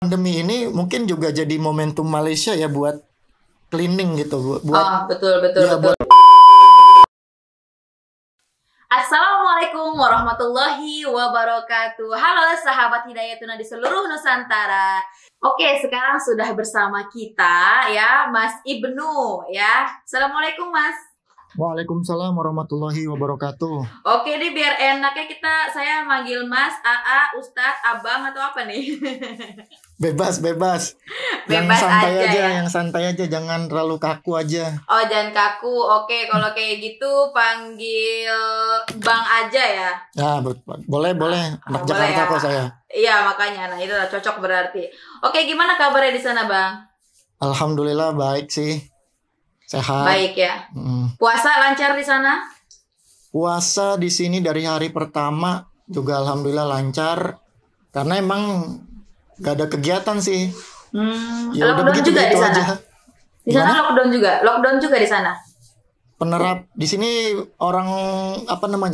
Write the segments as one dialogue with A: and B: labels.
A: pandemi ini mungkin juga jadi momentum Malaysia ya buat cleaning gitu, buat
B: Betul, betul,
A: ya
B: betul.
A: buat
B: Assalamualaikum warahmatullahi wabarakatuh. Halo sahabat Hidayatuna di seluruh Nusantara. Oke, sekarang sudah bersama kita ya Mas Ibnu ya. Assalamualaikum Mas.
A: Waalaikumsalam warahmatullahi wabarakatuh.
B: Oke nih, biar enaknya saya manggil Mas, AA, Ustadz, Abang atau apa nih?
A: Bebas. Yang
B: Bebas
A: santai
B: aja
A: aja,
B: ya.
A: yang santai aja, jangan terlalu kaku aja.
B: Oh, jangan kaku. Oke, kalau kayak gitu panggil Bang aja ya.
A: Ya, boleh. Anak
B: Boleh
A: Jakarta
B: ya.
A: kok saya.
B: Iya, makanya. Nah, itu udah cocok berarti. Oke, gimana kabarnya di sana, Bang?
A: Alhamdulillah baik sih. Sehat.
B: Baik ya. Puasa lancar di sana?
A: Puasa di sini dari hari pertama juga alhamdulillah lancar. Karena emang gak ada kegiatan sih. Ya udah
B: Lockdown juga di
A: begitu
B: sana?
A: aja.
B: Di sana
A: Gimana?
B: lockdown juga di sana.
A: Di sini orang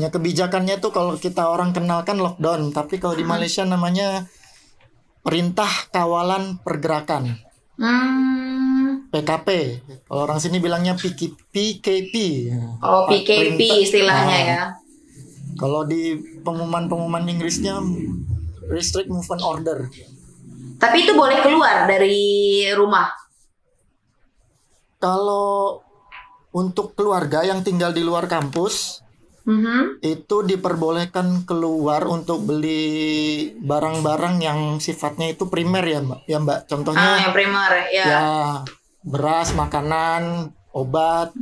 A: kebijakannya tuh kalau kita orang kenalkan lockdown, tapi kalau di Malaysia namanya Perintah Kawalan Pergerakan. PKP. Kalau orang sini bilangnya PKP.
B: Oh, PKP istilahnya ya.
A: Kalau di pengumuman Inggrisnya Restrict Movement Order.
B: Tapi itu boleh keluar dari rumah.
A: Kalau untuk keluarga yang tinggal di luar kampus, itu diperbolehkan keluar untuk beli barang-barang yang sifatnya itu primer ya Mbak. Contohnya
B: Yang primer ya.
A: ya beras, makanan, obat,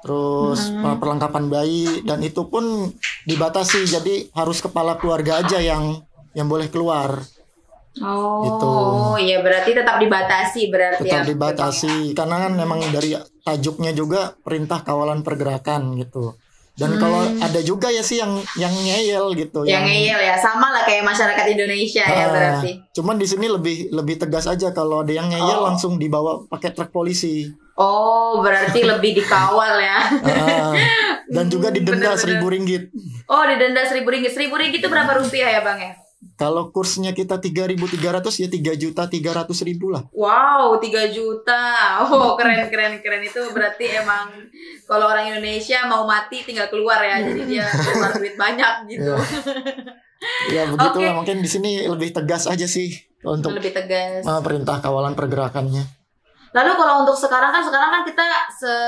A: terus perlengkapan bayi, dan itu pun dibatasi. Jadi harus kepala keluarga aja yang boleh keluar.
B: Oh,
A: Gitu.
B: iya berarti tetap dibatasi berarti
A: Tetap
B: ya.
A: dibatasi karena kan memang dari tajuknya juga Perintah Kawalan Pergerakan gitu. Dan kalau ada juga ya sih yang ngeyel gitu,
B: Yang ngeyel ya, sama lah kayak masyarakat Indonesia ya berarti.
A: Cuman di sini lebih tegas aja, kalau ada yang ngeyel langsung dibawa pakai truk polisi.
B: Oh, berarti lebih dikawal ya.
A: Dan juga didenda
B: Bener-bener.
A: RM1.000.
B: Oh, didenda RM1.000. RM1.000 itu berapa rupiah ya, Bang ya?
A: Kalau kursnya kita 3.300 ya 3.300.000 lah.
B: Wow, 3 juta. Oh, keren. Itu berarti emang kalau orang Indonesia mau mati tinggal keluar ya. Jadi dia keluar duit banyak gitu.
A: Ya begitulah.
B: Oke.
A: Mungkin di sini lebih tegas aja sih untuk
B: Lebih tegas.
A: Perintah Kawalan Pergerakannya.
B: Lalu kalau untuk sekarang kan kita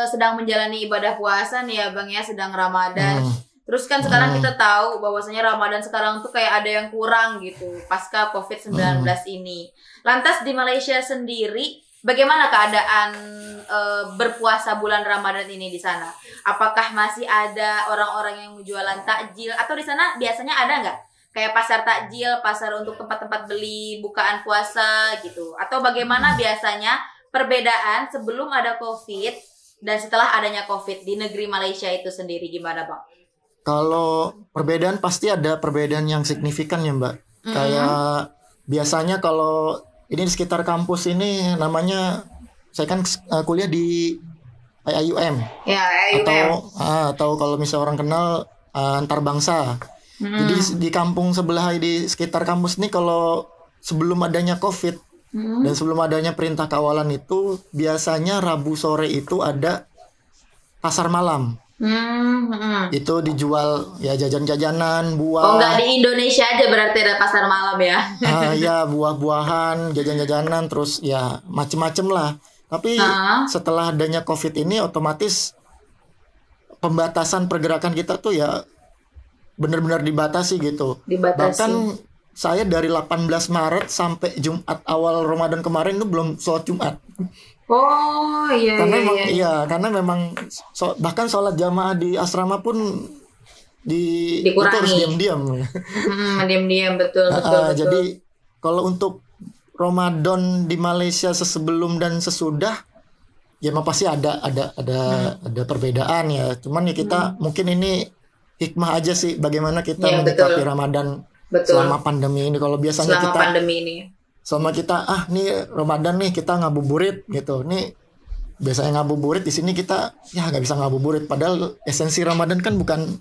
B: sedang menjalani ibadah puasa nih ya Bang ya, sedang Ramadan. Terus kan sekarang kita tahu bahwasanya Ramadan sekarang tuh kayak ada yang kurang gitu pasca COVID-19 ini. Lantas di Malaysia sendiri bagaimana keadaan berpuasa bulan Ramadan ini di sana? Apakah masih ada orang-orang yang jualan takjil, atau di sana biasanya ada nggak kayak pasar takjil, pasar untuk tempat-tempat beli bukaan puasa gitu? Atau bagaimana biasanya perbedaan sebelum ada COVID dan setelah adanya COVID di negeri Malaysia itu sendiri, gimana Bang?
A: Kalau perbedaan pasti ada perbedaan yang signifikan ya Mbak. Kayak biasanya kalau ini di sekitar kampus ini namanya, saya kan kuliah di IUM.
B: Ya, IUM.
A: Atau kalau misalnya orang kenal Antarbangsa. Jadi di kampung sebelah di sekitar kampus ini, kalau sebelum adanya COVID dan sebelum adanya Perintah Kawalan itu, biasanya Rabu sore itu ada pasar malam. Itu dijual ya jajan-jajanan, buah.
B: Oh, nggak di Indonesia aja berarti ada pasar malam ya?
A: Ya buah-buahan, jajan-jajanan, terus ya macem-macem lah. Tapi setelah adanya COVID ini, otomatis pembatasan pergerakan kita tuh ya benar-benar dibatasi gitu. Bahkan saya dari 18 Maret sampai Jumat awal Ramadan kemarin itu belum sholat Jumat.
B: Oh iya.
A: Karena memang bahkan sholat jamaah di asrama pun itu harus
B: dikurangi.
A: diam-diam.
B: Diam-diam, betul.
A: Jadi kalau untuk Ramadan di Malaysia sebelum dan sesudah, ya memang pasti ada perbedaan ya. Cuman ya kita mungkin ini hikmah aja sih bagaimana kita menyikapi Ramadan selama pandemi ini. Kalau biasanya selama kita nih Ramadan nih kita ngabuburit gitu. Nih biasanya ngabuburit, di sini kita ya nggak bisa ngabuburit, padahal esensi Ramadan kan bukan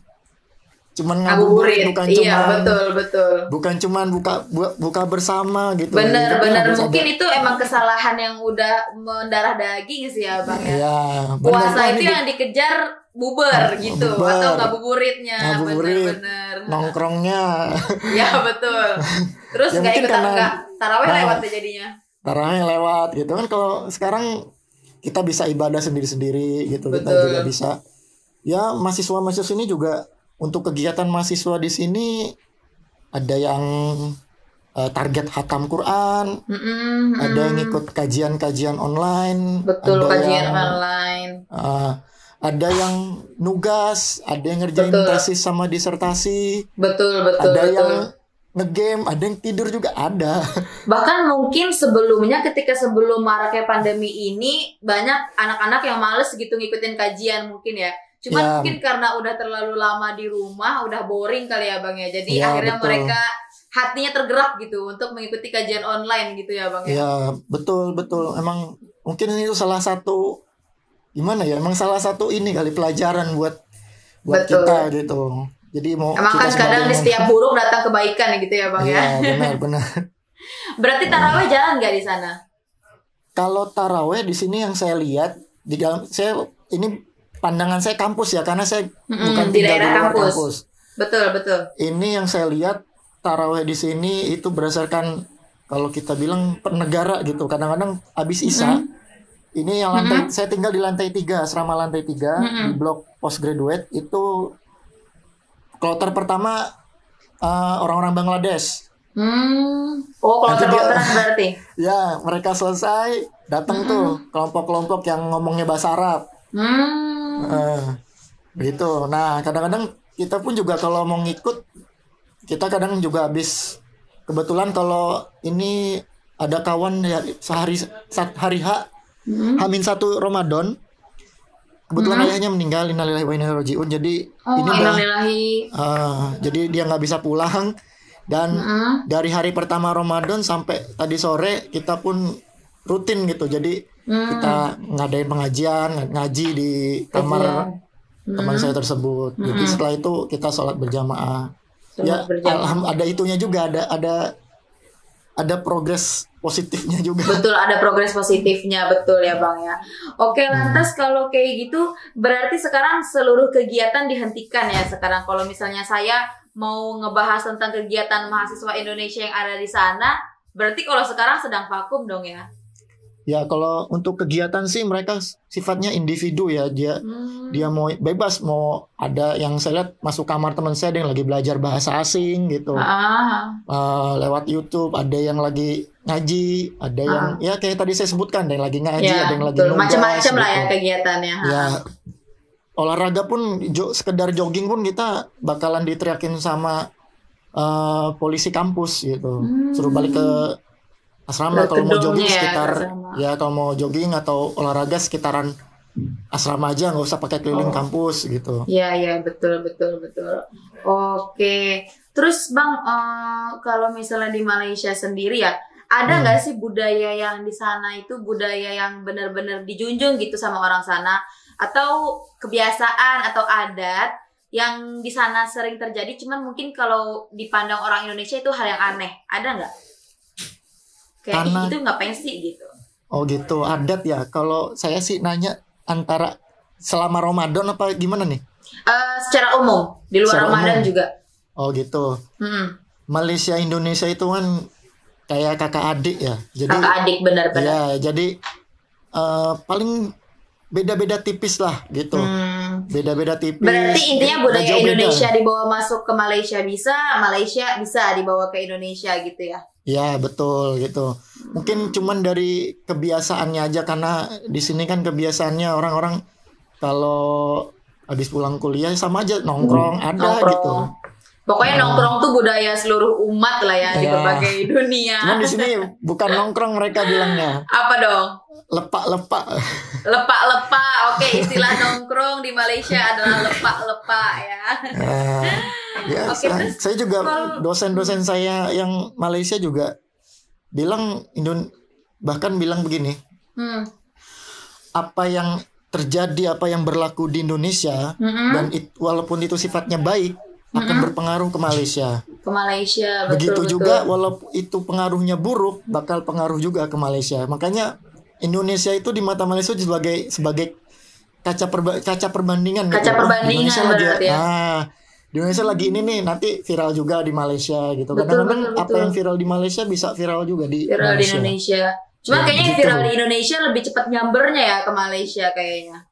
A: cuman ngabuburit,
B: bukan
A: cuman buka bersama gitu.
B: Bener
A: Itu harus
B: mungkin
A: ada.
B: itu emang kesalahan yang udah mendarah daging sih ya Bang ya.
A: Ya,
B: Puasa itu yang dikejar bubar gitu
A: bubar.
B: atau ngabuburitnya.
A: Ngabuburit,
B: Bener
A: nongkrongnya.
B: ya betul. Terus
A: Ya,
B: nggak
A: mungkin
B: ikutan
A: karena-
B: nggak taraweh
A: Nah.
B: lewat ya jadinya.
A: Tarawih lewat gitu kan. Kalau sekarang kita bisa ibadah sendiri-sendiri gitu. Kita
B: Betul.
A: juga bisa. Ya, mahasiswa-mahasiswa ini juga untuk kegiatan mahasiswa di sini ada yang target hatam Quran, ada yang ikut kajian-kajian online,
B: Betul,
A: ada
B: kajian
A: yang
B: online.
A: ada yang nugas, ada yang ngerjain
B: Betul.
A: tesis sama disertasi,
B: Betul.
A: ada yang ngegame, ada yang tidur juga ada.
B: Bahkan mungkin sebelumnya ketika sebelum maraknya pandemi ini banyak anak-anak yang males gitu ngikutin kajian mungkin ya. Cuman
A: Ya.
B: mungkin karena udah terlalu lama di rumah, udah boring kali ya Bang ya. Jadi
A: Ya,
B: akhirnya
A: betul.
B: mereka hatinya tergerak gitu untuk mengikuti kajian online gitu ya Bang ya.
A: Ya, betul. Emang mungkin itu salah satu gimana ya? Emang salah satu ini kali pelajaran buat
B: Betul.
A: kita gitu. Jadi mau
B: Emang kan
A: kita
B: kadang di
A: sebagai-
B: setiap buruk datang kebaikan gitu ya Bang ya.
A: Iya, benar.
B: Berarti taraweh jalan nggak di sana?
A: Kalau taraweh di sini yang saya lihat di dalam saya ini pandangan saya kampus ya, karena saya bukan
B: di
A: tinggal
B: daerah
A: luar
B: kampus. Betul.
A: Ini yang saya lihat taraweh di sini itu berdasarkan kalau kita bilang per negara gitu. Kadang-kadang habis Isya. Ini yang lantai saya tinggal di lantai 3, asrama lantai 3 di blok postgraduate itu kloter pertama orang-orang Bangladesh.
B: Oh, kalau
A: Nanti dia-
B: terkotoran berarti.
A: Ya, mereka selesai datang tuh kelompok-kelompok yang ngomongnya bahasa Arab. Gitu. Nah, kadang-kadang kita pun juga kalau mau ngikut, kita kadang juga habis kebetulan kalau ini ada kawan ya hari H H-1 Ramadan. Kebetulan ayahnya meninggal, innalillahi wa inna ilaihi raji'un. Jadi ini
B: innalillahi.
A: jadi dia nggak bisa pulang dan dari hari pertama Ramadan sampai tadi sore kita pun rutin gitu. Jadi kita ngadain pengajian, ngaji di kamar teman saya tersebut. Jadi setelah itu kita sholat berjamaah. Ada itunya juga, ada progres positifnya juga.
B: Betul, ada progres positifnya, betul ya Bang ya. Oke, lantas kalau kayak gitu berarti sekarang seluruh kegiatan dihentikan ya sekarang. Kalau misalnya saya mau ngebahas tentang kegiatan mahasiswa Indonesia yang ada di sana, berarti kalau sekarang sedang vakum dong ya?
A: Ya, kalau untuk kegiatan sih mereka sifatnya individu ya. Dia mau bebas, mau ada yang saya lihat masuk kamar teman saya ada yang lagi belajar bahasa asing gitu. Lewat YouTube, ada yang lagi ngaji, ada yang ya kayak tadi saya sebutkan, ada yang lagi ngaji, ada yang lagi nugas.
B: Macam-macam lah ya
A: gitu.
B: kegiatannya.
A: Ya, olahraga pun sekedar jogging pun kita bakalan diteriakin sama polisi kampus gitu. Suruh balik ke asrama kalau mau jogging sekitar kalau mau jogging atau olahraga sekitaran asrama aja, nggak usah pakai keliling kampus gitu.
B: Iya betul. Oke, terus Bang kalau misalnya di Malaysia sendiri ya ada nggak sih budaya yang di sana itu budaya yang benar-benar dijunjung gitu sama orang sana, atau kebiasaan atau adat yang di sana sering terjadi cuman mungkin kalau dipandang orang Indonesia itu hal yang aneh, ada nggak? Kayak itu ngapain sih gitu?
A: Oh gitu, adat ya. Kalau saya sih nanya antara selama Ramadan apa gimana nih?
B: Secara umum, di luar Ramadan juga.
A: Oh gitu. Malaysia Indonesia itu kan kayak kakak adik ya. Jadi
B: kakak adik benar-benar.
A: Ya, jadi paling beda-beda tipis lah gitu. Beda-beda tipis.
B: Berarti intinya budaya Indonesia dibawa masuk ke Malaysia bisa, Malaysia bisa dibawa ke Indonesia gitu ya?
A: Ya betul gitu. Mungkin cuman dari kebiasaannya aja, karena di sini kan kebiasaannya orang-orang kalau habis pulang kuliah sama aja nongkrong gitu.
B: Pokoknya nongkrong tuh budaya seluruh umat lah ya di berbagai dunia.
A: Cuman di sini bukan nongkrong mereka bilangnya.
B: Apa dong?
A: Lepak-lepak.
B: Lepak-lepak. Oke, istilah nongkrong di Malaysia adalah lepak-lepak ya.
A: Ya, saya juga dosen-dosen saya yang Malaysia juga bilang bahkan bilang begini. Apa yang terjadi, apa yang berlaku di Indonesia dan walaupun itu sifatnya baik, akan berpengaruh ke Malaysia.
B: Ke Malaysia, betul.
A: Begitu
B: betul.
A: juga walaupun itu pengaruhnya buruk, bakal pengaruh juga ke Malaysia. Makanya Indonesia itu di mata Malaysia sebagai kaca perbandingan gitu.
B: Kaca perbandingan
A: Indonesia lagi
B: berarti ya.
A: di Indonesia lagi ini nih, nanti viral juga di Malaysia gitu.
B: Betul,
A: Kadang-kadang
B: betul,
A: apa
B: betul.
A: yang viral di Malaysia bisa viral juga di
B: Viral di
A: Indonesia.
B: Indonesia. Cuma
A: Ya,
B: kayaknya yang
A: begitu.
B: viral di Indonesia lebih cepat nyambernya ya ke Malaysia kayaknya.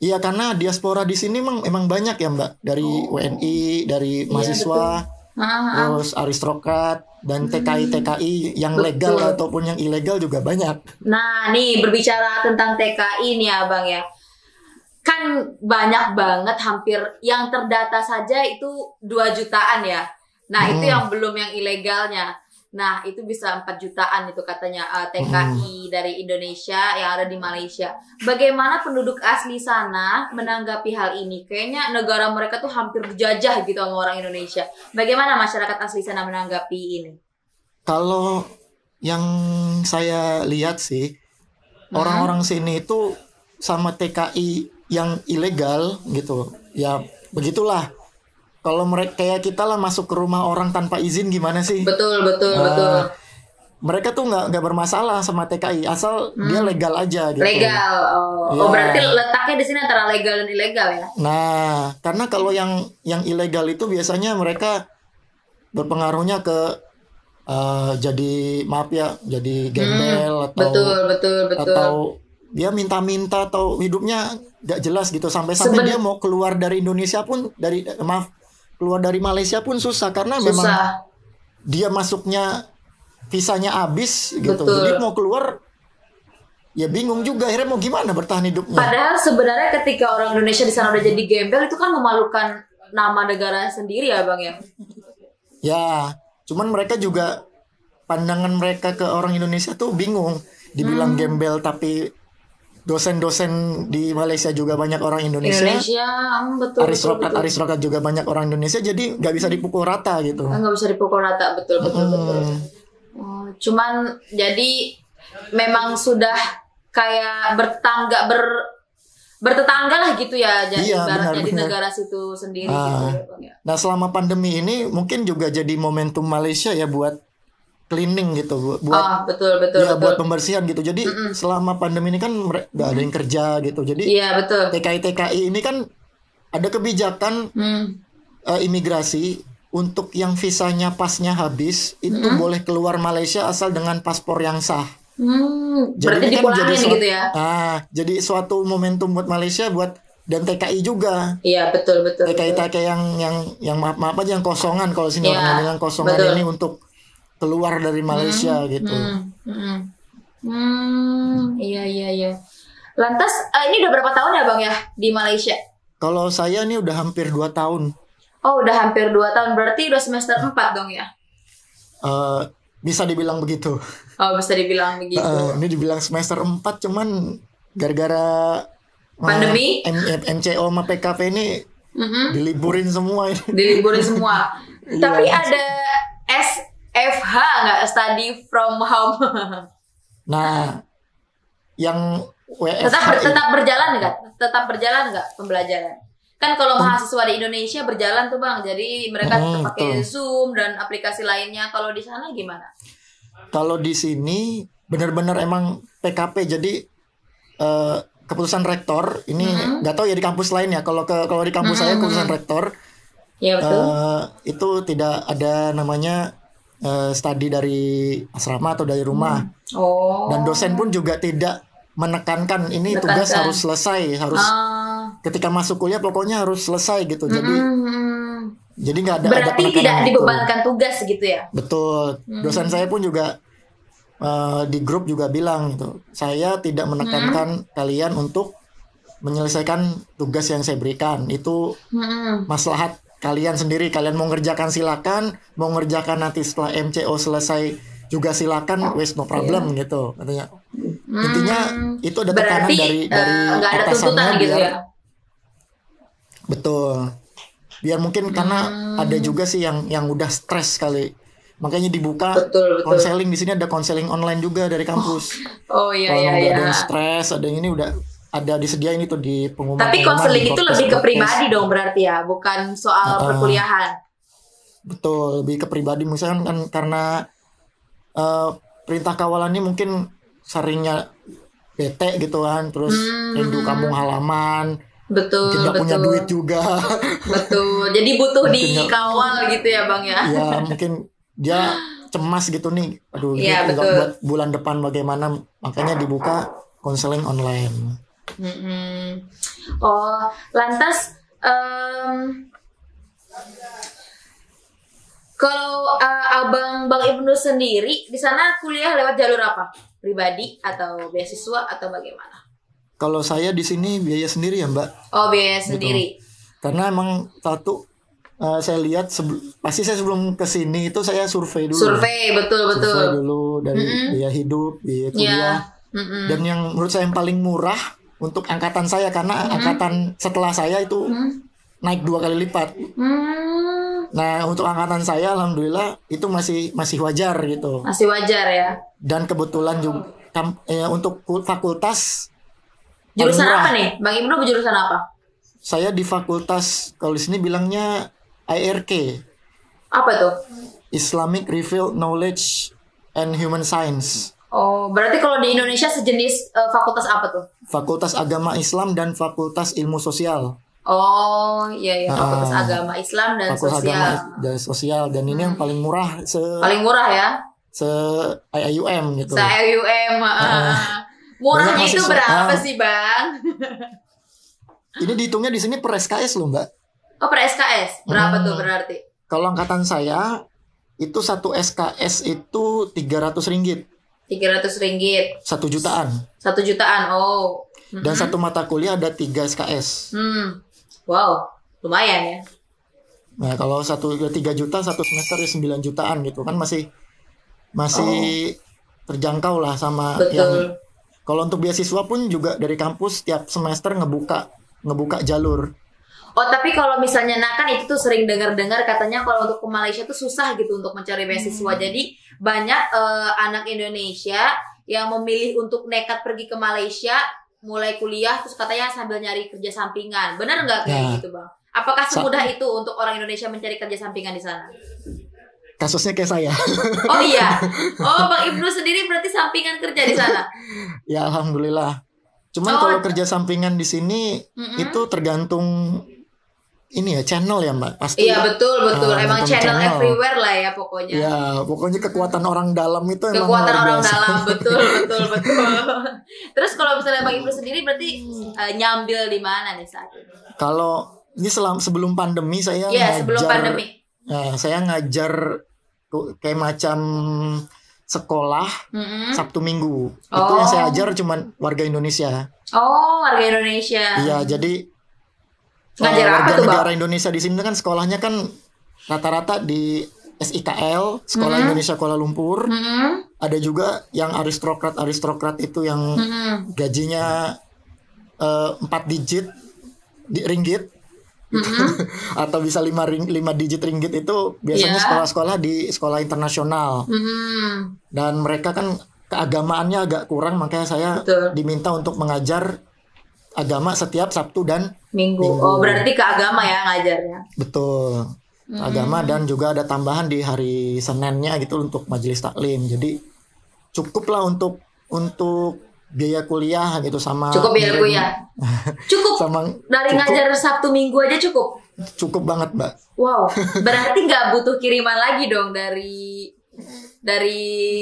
A: Iya, karena diaspora di sini emang banyak ya Mbak, dari WNI, dari mahasiswa, terus aristokrat dan TKI yang legal
B: Betul.
A: ataupun yang ilegal juga banyak.
B: Nah, nih berbicara tentang TKI nih Abang ya. Kan banyak banget, hampir yang terdata saja itu 2 jutaan ya. Nah, itu yang belum yang ilegalnya. Nah, itu bisa 4 jutaan itu katanya TKI dari Indonesia yang ada di Malaysia. Bagaimana penduduk asli sana menanggapi hal ini? Kayaknya negara mereka tuh hampir dijajah gitu sama orang Indonesia. Bagaimana masyarakat asli sana menanggapi ini?
A: Kalau yang saya lihat sih, orang-orang sini itu sama TKI yang ilegal gitu. Ya, begitulah. Kalau mereka kayak kita lah masuk ke rumah orang tanpa izin gimana sih?
B: Betul, betul,
A: Nah,
B: betul.
A: Mereka tuh nggak bermasalah sama TKI asal dia legal aja gitu.
B: Legal.
A: Ya.
B: Oh, berarti letaknya di sini antara legal dan ilegal ya?
A: Nah, karena kalau yang ilegal itu biasanya mereka berpengaruhnya ke jadi maaf ya, jadi gembel atau dia minta-minta atau hidupnya nggak jelas gitu sampai dia mau keluar dari Indonesia pun keluar dari Malaysia pun susah karena memang dia masuknya visanya habis gitu.
B: Betul.
A: Jadi mau keluar ya bingung juga akhirnya mau gimana bertahan hidupnya.
B: Padahal sebenarnya ketika orang Indonesia di sana udah jadi gembel itu kan memalukan nama negara sendiri ya Bang ya.
A: Ya, cuman mereka juga pandangan mereka ke orang Indonesia tuh bingung. Dibilang gembel tapi dosen-dosen di Malaysia juga banyak orang Indonesia.
B: Betul.
A: Aristokrat juga banyak orang Indonesia, jadi nggak bisa dipukul rata gitu.
B: Nggak bisa dipukul rata, betul. Cuman jadi memang sudah kayak bertetangga lah gitu ya, jadi
A: Iya,
B: ibaratnya di
A: benar.
B: negara situ sendiri gitu ya Bang ya.
A: Nah, selama pandemi ini mungkin juga jadi momentum Malaysia ya buat cleaning gitu, buat
B: betul.
A: buat pembersihan gitu. Jadi selama pandemi ini kan nggak ada yang kerja gitu. Jadi
B: Iya, betul.
A: TKI ini kan ada kebijakan imigrasi untuk yang visanya pasnya habis itu boleh keluar Malaysia asal dengan paspor yang sah.
B: Berarti
A: ini kan
B: dipulangin gitu ya.
A: Jadi suatu momentum buat Malaysia dan TKI juga.
B: Iya, betul.
A: TKI yang maaf aja yang kosongan, kalau sini orang bilang kosongan
B: betul.
A: ini untuk keluar dari Malaysia gitu.
B: Iya. Lantas ini udah berapa tahun ya Bang ya di Malaysia?
A: Kalau saya nih udah hampir 2 tahun.
B: Oh, udah hampir 2 tahun. Berarti udah semester 4 dong ya?
A: Bisa dibilang begitu.
B: Oh, bisa dibilang begitu.
A: Ini dibilang semester 4 cuman gara-gara
B: pandemi,
A: MCO sama PKP ini diliburin semua ini.
B: Diliburin semua. Tapi ada SFH nggak, study from home?
A: Nah, yang WFH
B: tetap berjalan nggak pembelajaran? Kan kalau mahasiswa di Indonesia berjalan tuh Bang, jadi mereka tetap pakai Zoom dan aplikasi lainnya. Kalau di sana gimana?
A: Kalau di sini benar-benar emang PKP, jadi keputusan rektor ini nggak tahu ya di kampus lain ya. Kalau di kampus saya keputusan rektor,
B: ya betul.
A: Itu tidak ada namanya studi dari asrama atau dari rumah. Dan dosen pun juga tidak menekankan ini tugas harus selesai, harus ketika masuk kuliah pokoknya harus selesai gitu. Jadi nggak ada.
B: Berarti tidak dibebankan tugas gitu ya?
A: Betul. Dosen saya pun juga di grup juga bilang gitu, saya tidak menekankan kalian untuk menyelesaikan tugas yang saya berikan. Itu maslahat kalian sendiri. Kalian mau ngerjakan silakan, mau ngerjakan nanti setelah MCO selesai juga silakan, no problem gitu katanya. Intinya itu ada tekanan dari atasannya
B: gitu
A: biar
B: ya?
A: Betul. Biar mungkin karena ada juga sih yang udah stres kali. Makanya dibuka konseling. Di sini ada konseling online juga dari kampus.
B: Oh iya.
A: Ada yang stres, ada yang ini udah ada disediain itu di pengumuman.
B: Tapi konseling itu lebih ke pribadi dong berarti ya, bukan soal perkuliahan.
A: Betul, lebih ke pribadi. Misalkan kan karena perintah kawalan ini mungkin seringnya bete gitu kan, terus rindu kampung halaman.
B: Betul,
A: mungkin gak punya duit juga.
B: Betul, jadi butuh dikawal gitu ya Bang ya.
A: Ya mungkin dia cemas gitu nih, aduh
B: ya,
A: gitu, buat bulan depan bagaimana, makanya dibuka konseling online.
B: Oh, lantas kalau Bang Ibnu sendiri di sana kuliah lewat jalur apa? Pribadi atau beasiswa atau bagaimana?
A: Kalau saya di sini biaya sendiri ya Mbak.
B: Oh, biaya sendiri.
A: Karena emang satu saya lihat pasti saya sebelum ke sini itu saya survei dulu.
B: Survei, betul.
A: Survei dulu dari biaya hidup, biaya kuliah. Dan yang menurut saya yang paling murah untuk angkatan saya, karena angkatan setelah saya itu naik 2 kali lipat. Nah, untuk angkatan saya alhamdulillah itu masih wajar gitu.
B: Masih wajar ya. Dan
A: kebetulan juga untuk fakultas
B: jurusan apa nih? Bang Ibnu jurusan apa?
A: Saya di fakultas, kalau di sini bilangnya IRK.
B: Apa tuh?
A: Islamic Revealed Knowledge and Human Science.
B: Oh, berarti kalau di Indonesia sejenis fakultas apa tuh?
A: Fakultas Agama Islam dan Fakultas Ilmu Sosial.
B: Oh, iya Fakultas Agama Islam dan
A: Fakultas
B: Sosial.
A: Agama dan Sosial, dan ini yang paling murah
B: paling murah ya?
A: IUM gitu.
B: IUM. Murahnya itu berapa sih, Bang?
A: Ini dihitungnya di sini per SKS loh, Mbak.
B: Oh, per SKS. Berapa tuh berarti?
A: Kalau angkatan saya itu satu SKS itu 300 ringgit.
B: 300 ringgit.
A: 1 jutaan.
B: 1 jutaan. Oh.
A: Dan satu mata kuliah ada 3 SKS.
B: Wow, lumayan ya.
A: Nah, kalau 3 juta satu semester ya 9 jutaan gitu kan, masih terjangkau lah sama yang. Kalau untuk beasiswa pun juga dari kampus tiap semester ngebuka jalur.
B: Oh, tapi kalau misalnya kan itu tuh sering dengar-dengar katanya kalau untuk ke Malaysia tuh susah gitu untuk mencari beasiswa. Jadi banyak anak Indonesia yang memilih untuk nekat pergi ke Malaysia, mulai kuliah terus katanya sambil nyari kerja sampingan. Benar nggak kayak gitu, Bang? Apakah semudah itu untuk orang Indonesia mencari kerja sampingan di sana?
A: Kasusnya kayak saya.
B: Oh iya. Oh, Bang Ibnu sendiri berarti sampingan kerja di sana?
A: Ya alhamdulillah. Cuman kalau kerja sampingan di sini itu tergantung ini ya, channel ya Mbak. Pasti.
B: Iya betul. Emang channel everywhere lah ya pokoknya.
A: Ya pokoknya kekuatan orang dalam itu emang
B: kekuatan orang dalam. Betul. Terus kalau misalnya Bang Ibnu sendiri berarti nyambil di mana nih saat ini?
A: Kalau ini sebelum pandemi saya
B: sebelum pandemi.
A: Nah, saya ngajar kayak macam sekolah Sabtu Minggu. Itu yang saya ajar cuman warga Indonesia.
B: Oh, warga Indonesia.
A: Iya, jadi
B: ngajar apa
A: warga
B: tuh,
A: negara
B: Bang?
A: Indonesia di sini kan sekolahnya kan rata-rata di SIKL, Sekolah Indonesia Kuala Lumpur. Ada juga yang aristokrat itu yang gajinya 4 digit ringgit. Atau bisa 5 digit ringgit itu biasanya sekolah-sekolah di sekolah internasional. Dan mereka kan keagamaannya agak kurang, makanya saya diminta untuk mengajar agama setiap Sabtu dan Minggu.
B: Oh, berarti ke agama ya ngajarnya.
A: Betul. Agama, dan juga ada tambahan di hari Seninnya gitu untuk majelis taklim. Jadi cukup lah untuk biaya kuliah gitu sama.
B: Cukup biaya kuliah. Cukup. Dari ngajar Sabtu Minggu aja cukup.
A: Cukup banget, Mbak. Wow.
B: Berarti nggak butuh kiriman lagi dong dari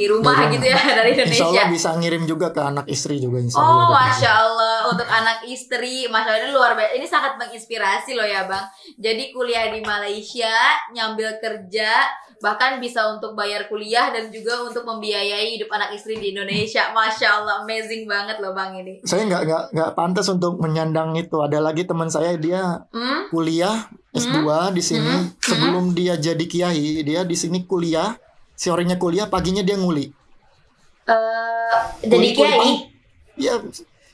B: rumah gitu ya, dari Indonesia.
A: Insya Allah bisa ngirim juga ke anak istri juga.
B: Oh, Masya Allah. Untuk anak istri, Masya Allah, ini luar biasa. Ini sangat menginspirasi loh ya Bang. Jadi kuliah di Malaysia, nyambil kerja, bahkan bisa untuk bayar kuliah dan juga untuk membiayai hidup anak istri di Indonesia. Masya Allah, amazing banget loh Bang ini.
A: Saya nggak pantas untuk menyandang itu. Ada lagi teman saya, dia kuliah S2 di sini. Sebelum dia jadi kiai, dia di sini kuliah. Sorenya kuliah, paginya dia nguli.
B: Jadi kiai?
A: Iya.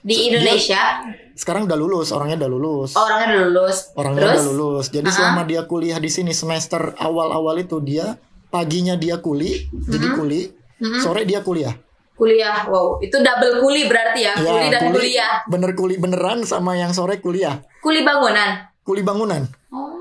B: Di Indonesia?
A: Sekarang udah lulus, orangnya udah lulus.
B: Orangnya udah lulus.
A: Jadi selama dia kuliah di sini semester awal-awal itu dia paginya dia kuli, jadi kuli, sore dia kuliah.
B: Kuliah, wow, itu double kuli berarti ya,
A: Ya,
B: kuli dan kuliah.
A: Bener kuli beneran sama yang sore kuliah.
B: Kuli bangunan.
A: Kuli bangunan.
B: Oh.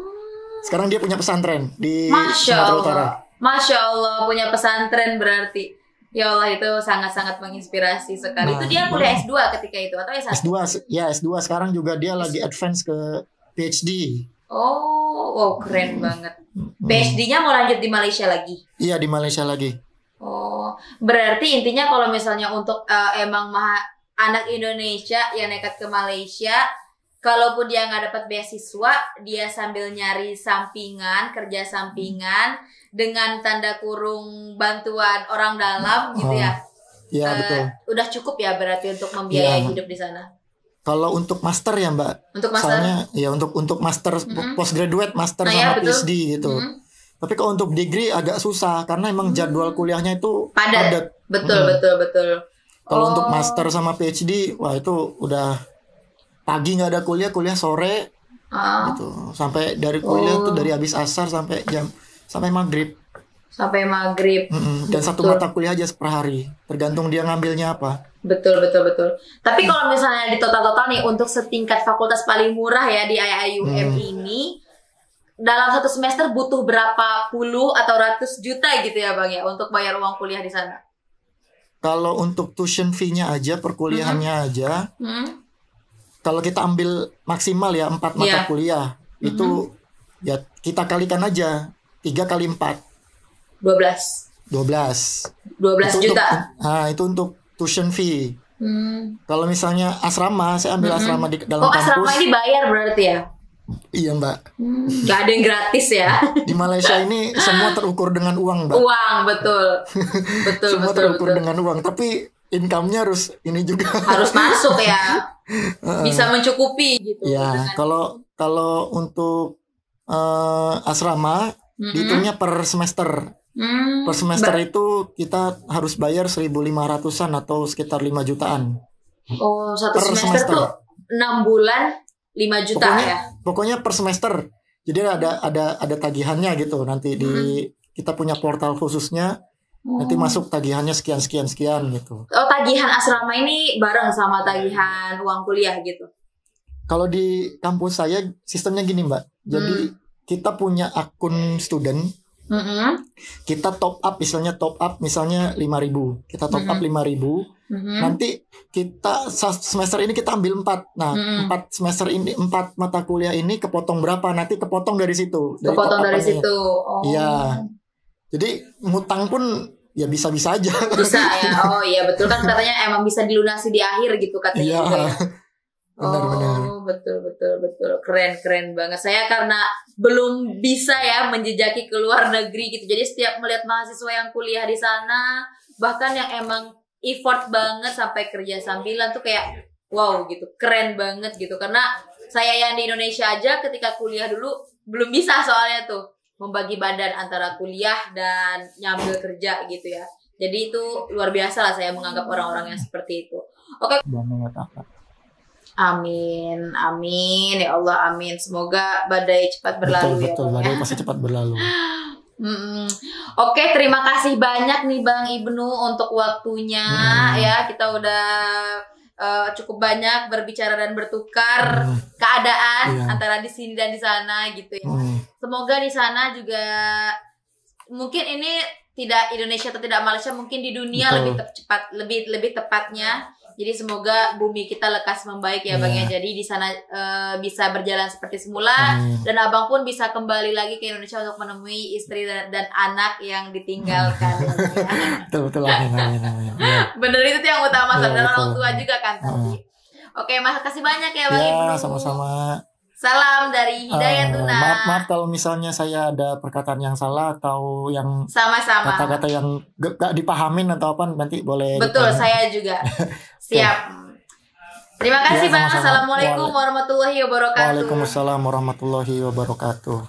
A: Sekarang dia punya pesantren di
B: Masya
A: Sumatera
B: Allah.
A: Utara.
B: Masya Allah punya pesantren berarti. Ya Allah itu sangat-sangat menginspirasi sekali.
A: Nah,
B: Itu dia kuliah S2 ketika itu atau S1?
A: S2, ya S2 sekarang juga dia lagi advance ke PhD.
B: Oh, wow keren banget. PhD-nya mau lanjut di Malaysia lagi?
A: Iya, di Malaysia lagi.
B: Oh, berarti intinya kalau misalnya untuk anak Indonesia yang nekat ke Malaysia, kalaupun dia nggak dapat beasiswa, dia sambil nyari sampingan, kerja sampingan dengan tanda kurung bantuan orang dalam gitu ya.
A: Iya, betul.
B: Udah cukup ya berarti untuk membiayai
A: Iya.
B: hidup di sana.
A: Kalau untuk master ya Mbak,
B: Untuk master?
A: soalnya ya untuk master postgraduate, master
B: Nah, ya,
A: sama
B: betul.
A: PhD gitu. Tapi kalau untuk degree agak susah karena emang jadwal kuliahnya itu
B: Padat. Betul, betul.
A: Kalau untuk master sama PhD, wah itu udah pagi nggak ada kuliah, kuliah sore gitu. Sampai dari kuliah tuh dari habis asar sampai maghrib.
B: Sampai maghrib.
A: Dan satu mata kuliah aja per hari, tergantung dia ngambilnya apa.
B: Betul. Tapi kalau misalnya di total nih untuk setingkat fakultas paling murah ya di IIUM ini, dalam satu semester butuh berapa puluh atau ratus juta gitu ya Bang ya untuk bayar uang kuliah di sana?
A: Kalau untuk tuition fee-nya aja, perkuliahannya aja, kalau kita ambil maksimal ya 4 mata kuliah, itu ya kita kalikan aja 3 kali 4.
B: 12
A: Itu
B: juta.
A: Itu untuk tuition fee. Kalau misalnya asrama, saya ambil asrama di dalam kampus.
B: Asrama ini bayar berarti ya?
A: Iya Mbak.
B: Gak ada yang gratis ya?
A: Di Malaysia ini semua terukur dengan uang Mbak.
B: Uang, betul.
A: Semua terukur dengan uang. Tapi income-nya harus ini juga.
B: Harus masuk ya. Bisa mencukupi gitu.
A: Ya, kalau untuk asrama dihitungnya per semester. Per semester itu kita harus bayar 1.500-an atau sekitar 5 jutaan.
B: Oh, satu
A: Per
B: semester tuh 6 bulan 5 juta ya.
A: Pokoknya per semester. Jadi ada tagihannya gitu. Nanti kita punya portal khususnya. Nanti masuk tagihannya sekian gitu.
B: Oh, tagihan asrama ini bareng sama tagihan uang kuliah gitu.
A: Kalau di kampus saya sistemnya gini Mbak. Jadi kita punya akun student. Kita top up misalnya 5.000. Kita top up 5.000. Nanti kita semester ini kita ambil 4. Nah, 4 semester ini 4 mata kuliah ini kepotong berapa? Nanti kepotong dari situ.
B: Kepotong dari situ. Oh.
A: Iya. Jadi ngutang pun ya bisa-bisa aja.
B: Bisa ya. Oh iya betul kan katanya emang bisa dilunasi di akhir gitu katanya.
A: Iya.
B: Juga ya.
A: Benar-benar.
B: Oh betul. Keren banget. Saya karena belum bisa ya menjejaki ke luar negeri gitu. Jadi setiap melihat mahasiswa yang kuliah di sana, bahkan yang emang effort banget sampai kerja sambilan tuh kayak wow gitu, keren banget gitu. Karena saya yang di Indonesia aja ketika kuliah dulu belum bisa soalnya tuh membagi badan antara kuliah dan nyambil kerja gitu ya. Jadi itu luar biasa lah saya menganggap orang-orang yang seperti itu. Oke. Amin ya Allah, amin. Semoga badai cepat berlalu.
A: Betul, badai pasti cepat berlalu.
B: Oke, terima kasih banyak nih Bang Ibnu untuk waktunya ya. Kita udah cukup banyak berbicara dan bertukar keadaan antara di sini dan di sana gitu ya. Semoga di sana juga mungkin ini tidak Indonesia atau tidak Malaysia, mungkin di dunia lebih tepatnya. Jadi semoga bumi kita lekas membaik ya Bang ya. Jadi di sana bisa berjalan seperti semula dan Abang pun bisa kembali lagi ke Indonesia untuk menemui istri dan anak yang ditinggalkan.
A: Betul. Amin.
B: Bener itu tuh yang utama, dan
A: betul.
B: orang tua juga kan tadi. Oke, makasih banyak ya Bang Ibnu.
A: Sama-sama.
B: Salam dari Hidayatuna.
A: Maaf kalau misalnya saya ada perkataan yang salah atau yang
B: Sama-sama.
A: kata-kata yang gak dipahamin atau apa, nanti boleh.
B: Betul, saya juga. Siap. Terima kasih Bang.
A: sama-sama.
B: Assalamualaikum warahmatullahi wabarakatuh.
A: Waalaikumsalam warahmatullahi wabarakatuh.